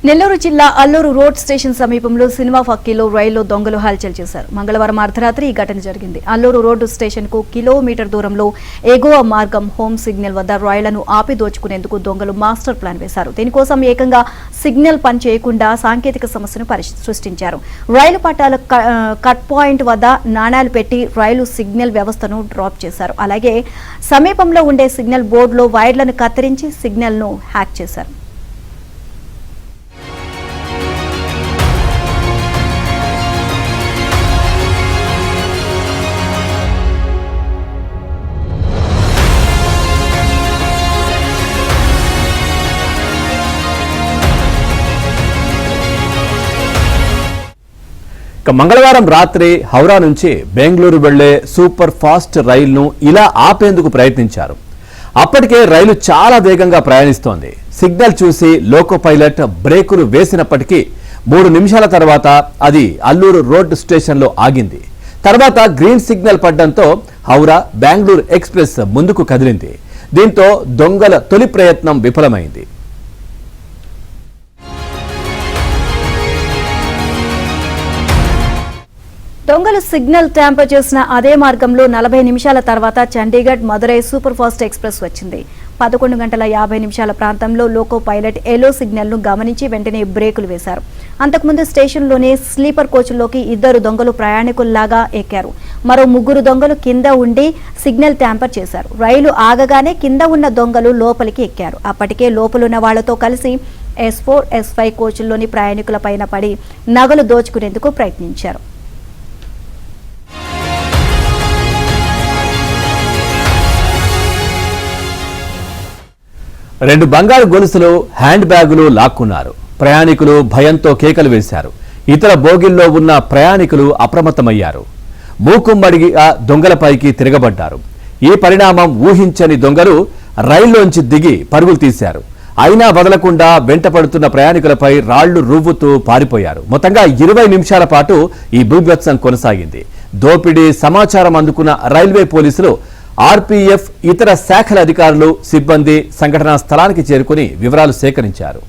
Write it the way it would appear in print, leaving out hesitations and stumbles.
నెల్లూరు జిల్లా Alluri road station సమీపంలో cinema ఫక్కీలో రైల్లో దొంగలు హల్చల్ చేశారు. మంగళవారం అర్ధరాత్రి ఈ ఘటన జరిగింది. అల్లూరు రోడ్డు స్టేషన్ కు కిలోమీటర్ దూరంలో ఎగువ మార్గం హోమ్ సిగ్నల్ వద్ద రైళ్లను ఆపి దోచుకునేందుకు దొంగలు మాస్టర్ ప్లాన్ వేశారు. దీనికోసం ఏకంగా సిగ్నల్ పని చేయకుండా సాంకేతిక సమస్యను సృష్టించారు. రైలు పట్టాల కట్ పాయింట్ వద్ద నాణాలు పెట్టి రైలు సిగ్నల్ వ్యవస్థను డ్రాప్ చేశారు. అలాగే సమీపంలో ఉండే సిగ్నల్ బోర్డులో వైర్లను కత్తిరించి సిగ్నల్ ను హ్యాక్ చేశారు. మంగళవారం రాత్రి హౌరా నుంచి బెంగళూరు వెళ్లే సూపర్ ఫాస్ట్ రైలును ఇలా ఆపేందుకు ప్రయత్నించారు. అప్పటికే రైలు చాలా వేగంగా ప్రయాణిస్తోంది. సిగ్నల్ చూసి లోకో పైలట్ బ్రేకులు వేసినప్పటికీ 3 నిమిషాల తర్వాత అది అల్లూరు రోడ్ స్టేషన్లో ఆగింది. తర్వాత గ్రీన్ సిగ్నల్ పడ్డంతో హౌరా బెంగళూరు ఎక్స్ప్రెస్ ముందుకు కదిలింది. దీంతో దొంగల తొలి ప్రయత్నం విఫలమైంది. దొంగలు సిగ్నల్ ట్యాంపర్ చేసిన అదే మార్గంలో 40 నిమిషాల తర్వాత Chandigarh Madurai super fast express వచ్చింది. 11 గంటల 50 నిమిషాల ప్రాంతంలో లోకో పైలట్ ఎల్లో సిగ్నల్ ను గమనించి వెంటనే బ్రేకులు వేశారు. అంతకుముందు స్టేషన్లోనే స్లీపర్ కోచ్లోకి 2 దొంగలు ప్రయాణికుల్లాగా ఎక్కారు. మరో 3 దొంగలు కింద ఉండి సిగ్నల్ ట్యాంపర్ చేశారు. రైలు ఆగగానే కింద ఉన్న దొంగలు లోపలికి ఎక్కారు. అప్పటికే లోపలున్న వాళ్లతో కలిసి S4, S5 కోచ్ల్లోని ప్రయాణికుల పైన పడి నగలు దోచుకునేందుకు ప్రయత్నించారు. రెండు బంగారు గొలుసులు, హ్యాండ్ బ్యాగులు లాక్కున్నారు. ప్రయాణికులు భయంతో కేకలు వేశారు. ఇతర బోగిల్లో ఉన్న ప్రయాణికులు అప్రమత్తమయ్యారు. మూకుమ్మడిగా దొంగలపైకి తిరగబడ్డారు. ఈ పరిణామం ఊహించని దొంగలు రైల్లోంచి దిగి పరుగులు తీశారు. అయినా వదలకుండా వెంటపడుతున్న ప్రయాణికులపై రాళ్లు రువ్వుతూ పారిపోయారు. మొత్తంగా 20 నిమిషాల పాటు ఈ బీభత్సం కొనసాగింది. దోపిడీ సమాచారం అందుకున్న రైల్వే పోలీసులు, ఆర్పీఎఫ్, ఇతర శాఖల అధికారులు, సిబ్బంది సంఘటనా స్థలానికి చేరుకుని వివరాలు సేకరించారు.